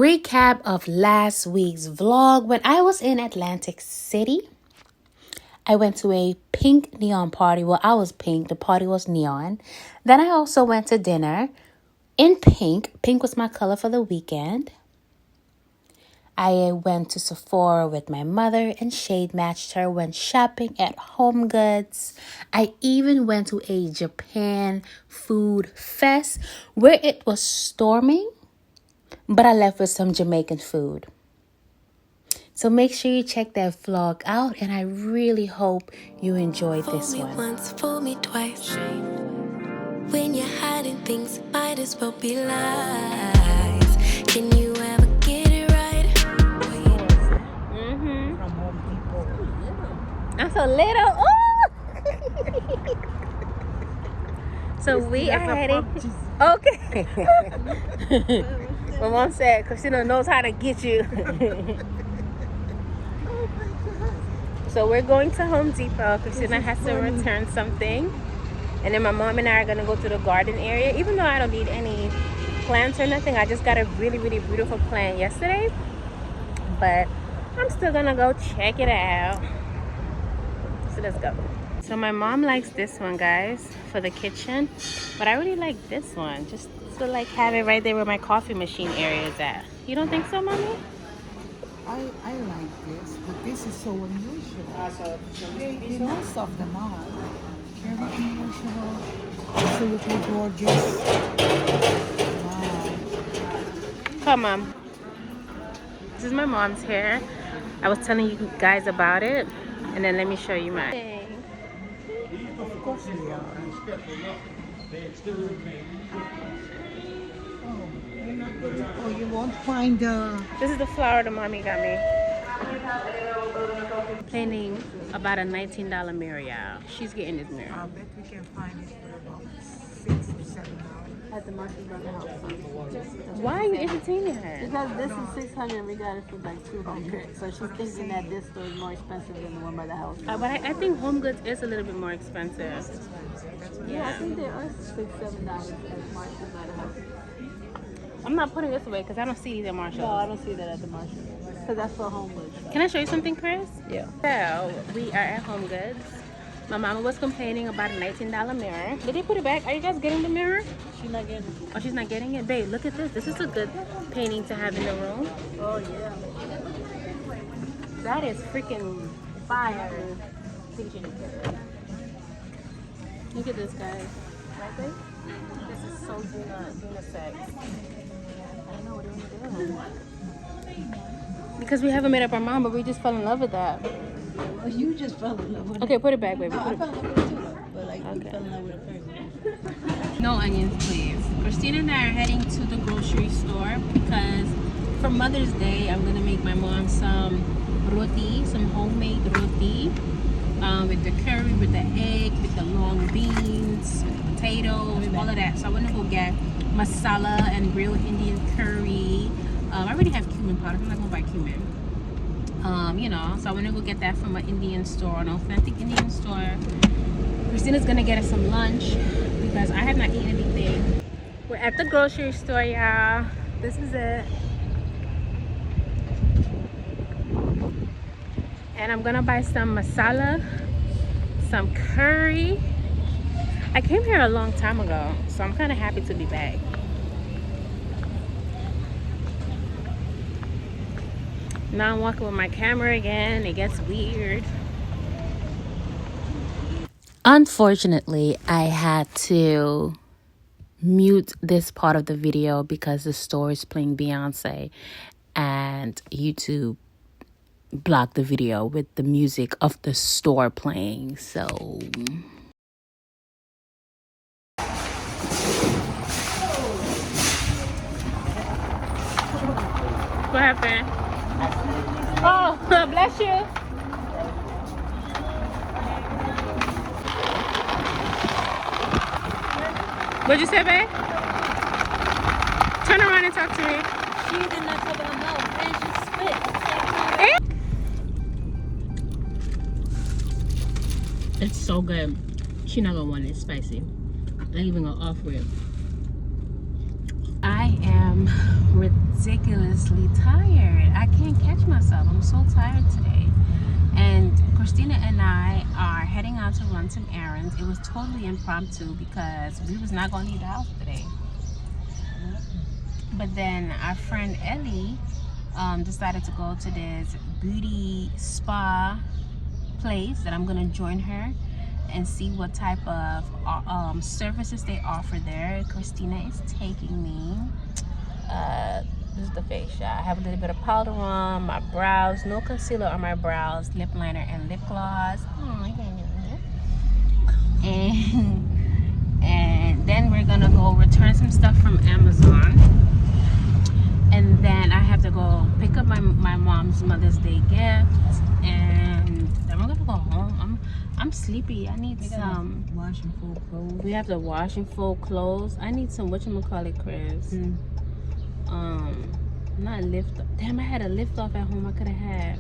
Recap of last week's vlog. When I was in Atlantic City, I went to a pink neon party. Well, I was pink. The party was neon. Then I also went to dinner in pink. Pink was my color for the weekend. I went to Sephora with my mother and shade matched her. Went shopping at Home Goods. I even went to a Japan food fest where it was storming, but I left with some Jamaican food. So make sure you check that vlog out, and I really hope you enjoyed this one. Fool me once, fool me twice. When you're hiding things, might as well be lies. Can you ever get it right? From Home Depot. I'm so little. Oh! So we are heading. Okay. My mom said Christina knows how to get you. So we're going to Home Depot. Christina has to return something. And then my mom and I are going to go to the garden area. Even though I don't need any plants or nothing. I just got a really, really beautiful plant yesterday. But I'm still going to go check it out. So let's go. So my mom likes this one, guys, for the kitchen. But I really like this one. Just to like have it right there where my coffee machine area is at. You don't think so, Mommy? I like this, but this is so unusual. Most of them are very unusual, absolutely gorgeous. Wow. Come on. This is my mom's hair. I was telling you guys about it, and then let me show you mine. Of course we are. Oh, you won't find This is the flower the mommy got me. Complaining about a $19 mirror, y'all. She's getting this mirror. I bet we can find it for about $6 or $7. At the market by the house. Why are you entertaining her? Because this is 600 and we got it for like 200. So she's thinking that this store is more expensive than the one by the house. But I think Home Goods is a little bit more expensive. Yeah, I think there are $6, $7 at Marshall by the house. I'm not putting this away because I don't see these at Marshall. No, I don't see that at the Marshall. Because that's for Home Goods. Can I show you something, Chris? Yeah. So, we are at Home Goods. My mama was complaining about a $19 mirror. Did they put it back? Are you guys getting the mirror? She's not getting it. Oh, she's not getting it? Babe, look at this. This is a good painting to have in the room. Oh, yeah. That is freaking fire. Look at this, guys. Right there? This is so unisex. I don't know what we're doing. Because we haven't made up our mind, but we just fell in love with that. Oh, you just fell in love with it. Okay, put it back, baby. No, Put I it fell in love with it too, though. But like, you Okay. fell in love with it first. No onions, please. Christina and I are heading to the grocery store because for Mother's Day, I'm going to make my mom some roti, some homemade roti with the curry, with the egg, with the long beans, with the potatoes, all of that. So I want to go get masala and real Indian curry. I already have cumin powder. I'm not going to buy cumin. You know, so I want to go get that from an Indian store, an authentic Indian store. Christina's gonna get us some lunch because I have not eaten anything. We're at the grocery store, y'all. This is it. And I'm gonna buy some masala, some curry. I came here a long time ago, so I'm kind of happy to be back. Now I'm walking with my camera again. It gets weird. Unfortunately, I had to mute this part of the video because the store is playing Beyonce and YouTube blocked the video with the music of the store playing. So what happened? Oh, bless you. What'd you say, babe? Turn around and talk to me. She did not cover her mouth and she spit. It's so good. She not gonna want it spicy. Not even gonna offer it. I am ridiculously tired. I can't catch myself. I'm so tired today. And Christina and I are heading out to run some errands. It was totally impromptu because we was not going to leave the house today. But then our friend Ellie decided to go to this beauty spa place that I'm going to join her and see what type of services they offer there. Christina is taking me. This is the face shot. I have a little bit of powder on my brows, no concealer on my brows, lip liner and lip gloss. And then we're gonna go return some stuff from Amazon, and then I have to go pick up my mom's Mother's Day gift, and then we're gonna go home. I'm sleepy. I need some Wash and fold clothes. We have to wash and fold clothes. I need some whatchamacallit, Chris. Not lift. Damn, I had a lift off at home. I could have had.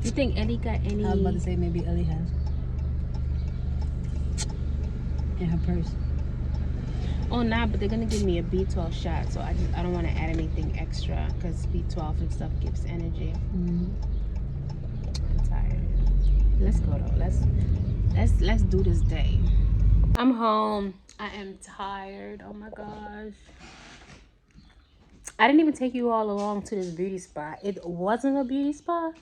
You think Ellie got any? I was about to say maybe Ellie has. In her purse. Oh nah, but they're gonna give me a B12 shot, so I don't want to add anything extra because B12 and stuff gives energy. I'm tired. Let's go though. Let's do this day. I'm home. I am tired. Oh my gosh. I didn't even take you all along to this beauty spa. It wasn't a beauty spa.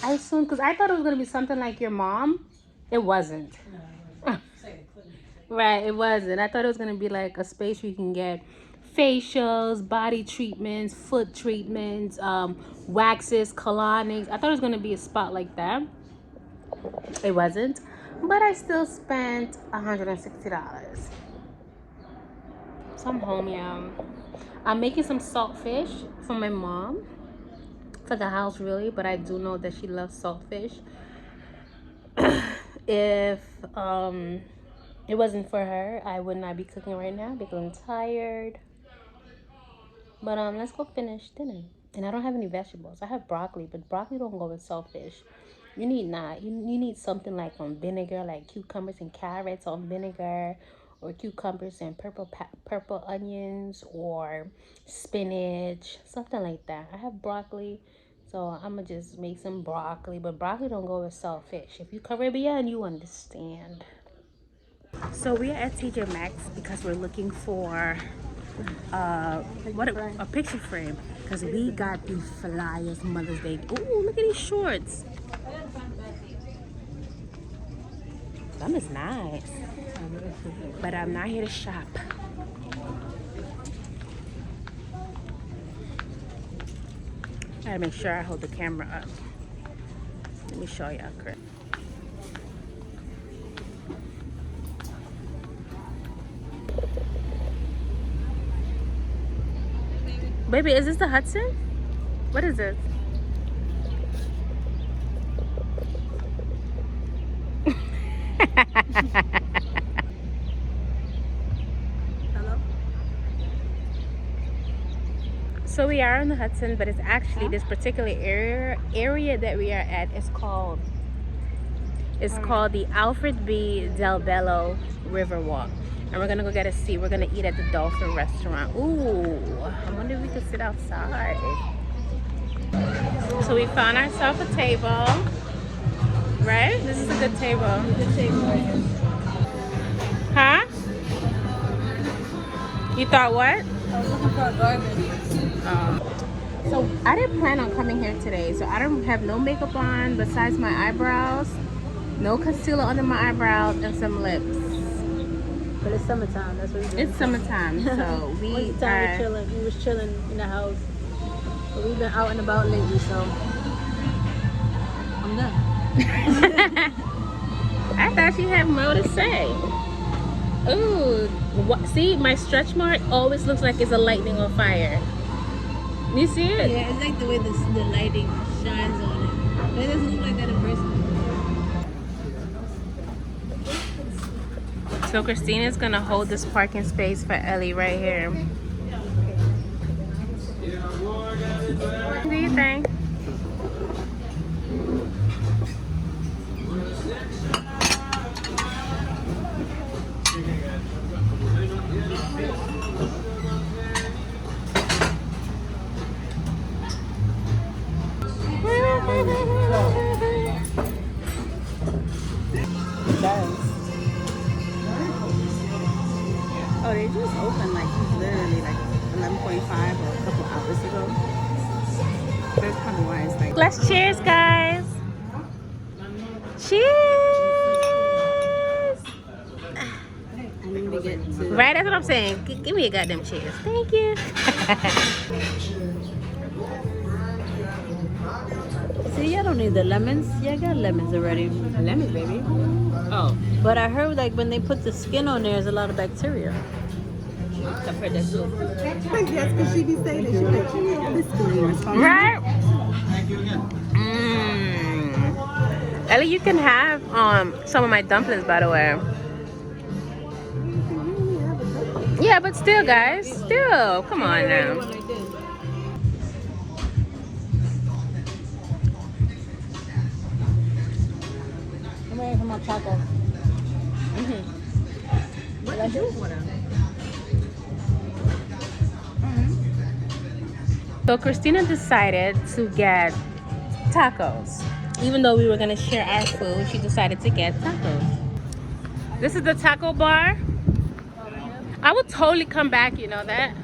I assumed, because I thought it was gonna be something like your mom. It wasn't. Right, it wasn't. I thought it was gonna be like a space where you can get facials, body treatments, foot treatments, waxes, colonics. I thought it was gonna be a spot like that. It wasn't, but I still spent $160. So I'm home, yeah. I'm making some saltfish for my mom, for the house really, but I do know that she loves saltfish. If it wasn't for her, I would not be cooking right now because I'm tired. But let's go finish dinner. And I don't have any vegetables. I have broccoli, but broccoli don't go with saltfish. You need something like on vinegar, like cucumbers and carrots on vinegar, or cucumbers and purple onions, or spinach, something like that. I have broccoli, so I'm gonna just make some broccoli. But broccoli don't go with saltfish. If you Caribbean, you understand. So we are at TJ Maxx because we're looking for a picture frame, because we got the flyest Mother's Day. Ooh, look at these shorts. Them is nice. But I'm not here to shop. I gotta make sure I hold the camera up. Let me show y'all, Chris. Baby, is this the Hudson? What is this? Hello? So we are on the Hudson, but it's actually this particular area that we are at is called the Alfred B. Del Bello Riverwalk. And we're gonna go get a seat. We're gonna eat at the Dolphin restaurant. Ooh, I wonder if we could sit outside. So we found ourselves a table. Right? This is a good table. Good table right here. Huh? You thought what? I was looking for a garbage. So I didn't plan on coming here today. So I don't have no makeup on besides my eyebrows, no concealer under my eyebrows, and some lips. But it's summertime. That's what we're doing. It's summertime, so we When's the time are. we chilling? We was chilling in the house. But we've been out and about lately, so I'm done. I thought you had more to say. Ooh, see, my stretch mark always looks like it's a lightning on fire. You see it? Yeah, it's like the way the lighting shines on it. But it doesn't look like that in person. So Christina's gonna hold this parking space for Ellie right here. What do you think? let's cheers, guys. Cheers. I need to get to. Right, that's what I'm saying. Give me a goddamn cheers. Thank you. See, y'all don't need the lemons. Yeah, I got lemons already. Lemon, baby. Oh, But I heard like when they put the skin on there, there's a lot of bacteria. I've heard that too. That's because she be saying that. She like, this is Right? Ellie, you can have some of my dumplings, by the way. Yeah, but still, guys, still, come on now. I'm ready for my taco. What you do for them? So Christina decided to get tacos. Even though we were gonna share our food, she decided to get tacos. This is the taco bar. I would totally come back, you know that?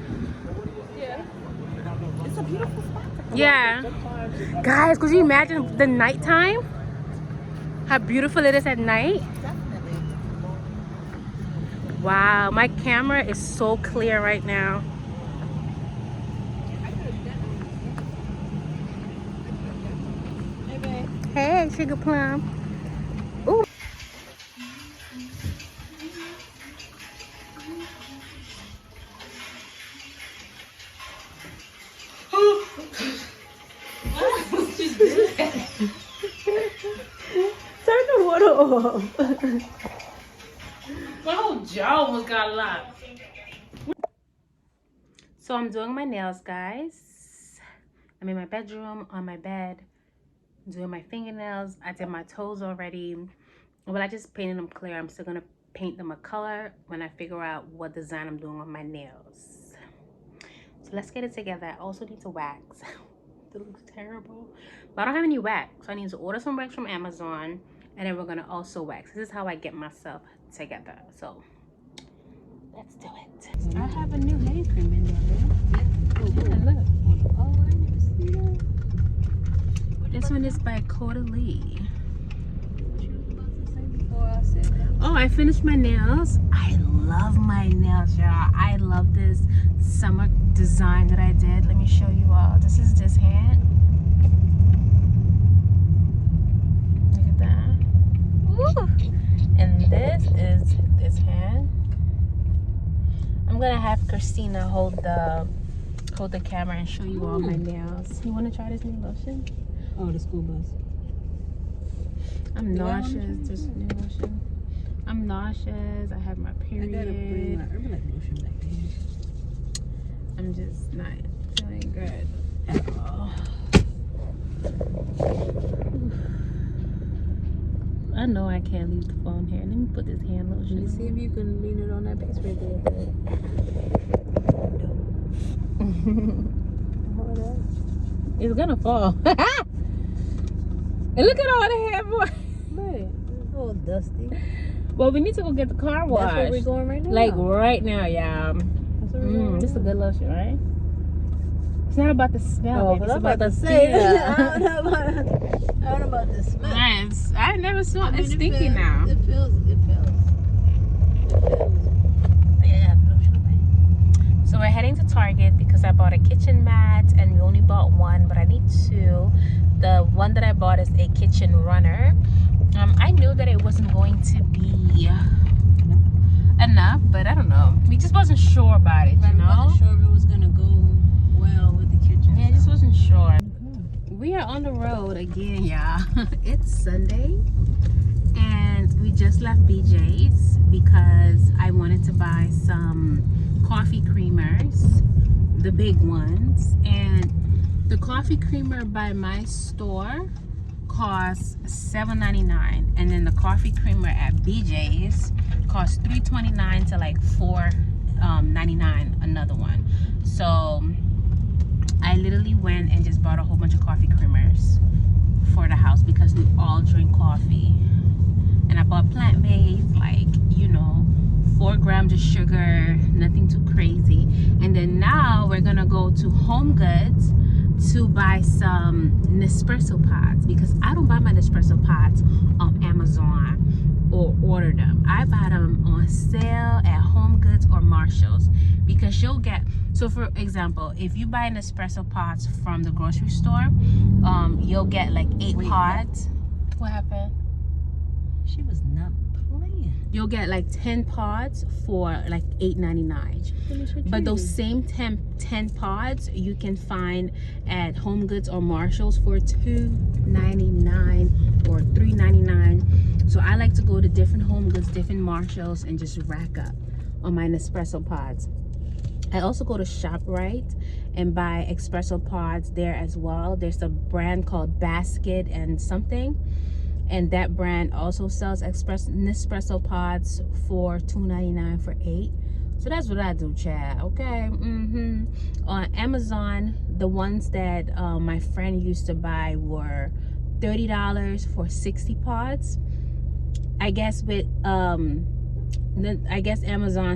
Yeah. It's a beautiful spot. Yeah. Guys, could you imagine the nighttime? How beautiful it is at night? Definitely. Wow, my camera is so clear right now. Hey, Sugar Plum. Ooh. Turn the water off. My whole jaw almost got locked. So I'm doing my nails, guys. I'm in my bedroom, on my bed, doing my fingernails. I did my toes already. Well, I just painted them clear. I'm still gonna paint them a color when I figure out what design I'm doing on my nails. So let's get it together. I also need to wax. It looks terrible. But I don't have any wax. So I need to order some wax from Amazon. And then we're gonna also wax. This is how I get myself together. So let's do it. I have a new hand cream in there. Yeah, look. Oh, I never see that. This one is by Codalie. What you was about to say before I said that? Oh, I finished my nails. I love my nails, y'all. I love this summer design that I did. Let me show you all. This is this hand. Look at that. Woo. And this is this hand. I'm gonna have Christina hold the camera and show you all my nails. You wanna try this new lotion? Oh, the school bus. I'm Do I wanna nauseous. try This it? new lotion. I'm nauseous. I have my I period. gotta bring my Herbalife lotion back there. I'm just not feeling good at all. I know I can't leave the phone here. Let me put this hand Let lotion me see if you can lean it on that piece right there. Hold up. It's gonna fall. And look at all the hair, boy. Right. It's all dusty. Well, we need to go get the car washed. That's where we're going right now. Like right now, yeah. That's where we're going. This is a good lotion, right? It's not about the smell. Oh, baby. but It's I'm about about the to say feel. I don't know about the smell. Nice. I never smelled. I mean, It's stinky feels, now. It feels. Yeah, lotion away. So we're heading to Target because I bought a kitchen mat and we only bought one, but I need two. The one that I bought is a kitchen runner. I knew that it wasn't going to be enough, but I don't know. We just wasn't sure about it, you I know? wasn't sure if it was gonna go well with the kitchen. Yeah, I just wasn't sure. We are on the road again, y'all. It's Sunday and we just left BJ's because I wanted to buy some coffee creamers, the big ones, and the coffee creamer by my store costs $7.99, and then the coffee creamer at BJ's costs $3.29 to like $4.99 another one. So I literally went and just bought a whole bunch of coffee creamers for the house because we all drink coffee. And I bought plant-based, like, you know, 4 grams of sugar, nothing too crazy. And then now we're gonna go to Home Goods to buy some Nespresso pods, because I don't buy my Nespresso pods on Amazon or order them. I buy them on sale at Home Goods or Marshalls, because you'll get, so for example, if you buy Nespresso pods from the grocery store, you'll get like 8 pods. What happened? She was not playing. You'll get like 10 pods for like $8.99. But those same 10 pods you can find at Home Goods or Marshalls for $2.99 or $3.99. So I like to go to different Home Goods, different Marshalls, and just rack up on my Nespresso pods. I also go to ShopRite and buy espresso pods there as well. There's a brand called Basket and something, and that brand also sells Nespresso pods for $2.99 for 8. So that's what I do, Chad. Okay. On Amazon, the ones that my friend used to buy were $30 for 60 pods. I guess with Amazon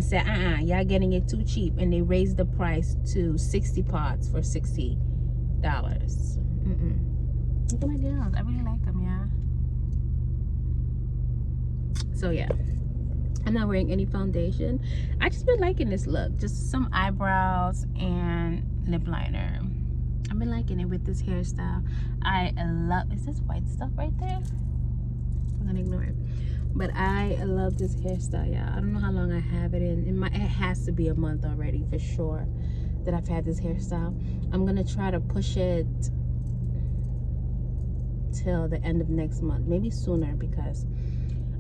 said, y'all getting it too cheap, and they raised the price to 60 pods for $60. Look at my nails. I really like them, yeah. So yeah, I'm not wearing any foundation. I just been liking this look. Just some eyebrows and lip liner. I've been liking it with this hairstyle. I love, is this white stuff right there? I'm gonna ignore it. But I love this hairstyle, y'all. I don't know how long I have it in. It has to be a month already for sure that I've had this hairstyle. I'm gonna try to push it till the end of next month, maybe sooner, because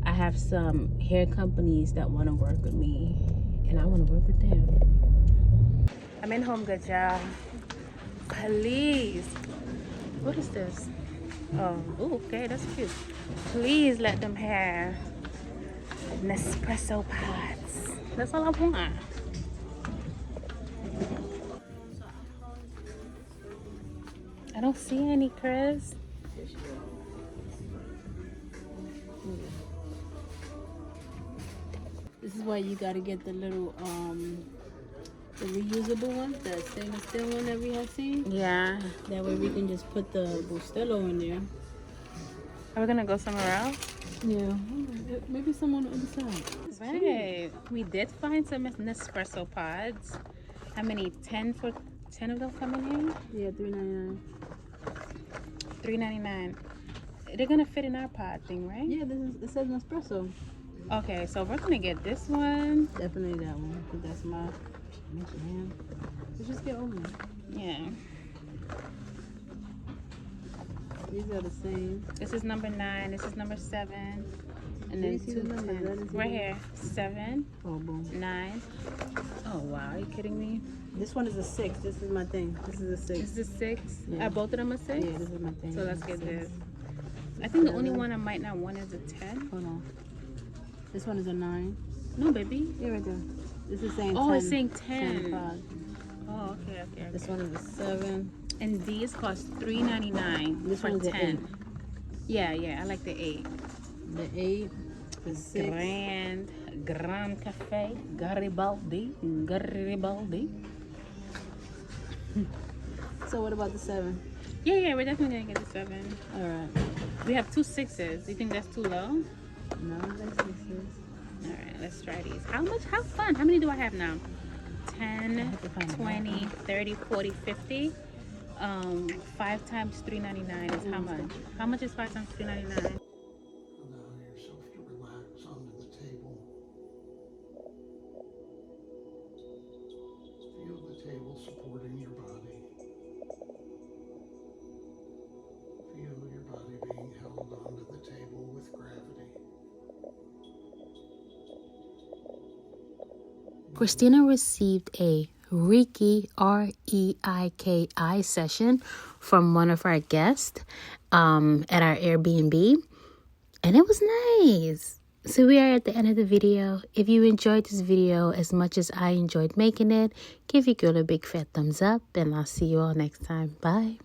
I have some hair companies that want to work with me, and I want to work with them. I'm in Home Goods, y'all. Please. What is this? Oh, okay, that's cute. Please let them have Nespresso pods. That's all I want. I don't see any, Chris. This is why you gotta get the little the reusable one, the stainless steel one that we have seen. Yeah. That way we can just put the Bustelo in there. Are we gonna go somewhere else? Yeah, maybe some on the other side. Right. We did find some Nespresso pods. How many? 10 of those coming in? Yeah, $3.99. $3.99. They're gonna fit in our pod thing, right? Yeah, it says Nespresso. Okay, so we're gonna get this one. Definitely that one, because that's my jam. Let's just get over it. Yeah. These are the same. This is number 9. This is number 7. And then you see the 2 numbers? 10s. Right here. 7, Oh, boom. 9. Oh wow, are you kidding me? This one is a 6. This is my thing. This is a 6. This is 6. Yeah. Are both of them a 6? Yeah, this is my thing. So let's get 6. this. I think the only one I might not want is a 10. Hold on. This one is a 9. No, baby. Yeah, right there. This is saying 10. Oh, it's saying 10. pod. Oh, okay. This one is a 7. And these cost $3.99 This for one's an 10. Yeah, I like the 8. The 8 is 6. Grand Cafe, Garibaldi. So what about the 7? Yeah, we're definitely gonna get the 7. All right. We have 2 6s. You think that's too low? No, that's 6s. All right, let's try these. How fun? How many do I have now? 10, 20, 30, 40, 50. 5 times $3.99 is how much? How much is 5 times $3.99? Allow yourself to relax onto the table. Feel the table supporting your body. Feel your body being held onto the table with gravity. Christina received a Reiki, REIKI session from one of our guests at our Airbnb, and it was nice. So we are at the end of the video. If you enjoyed this video as much as I enjoyed making it, give your girl a big fat thumbs up, and I'll see you all next time. Bye.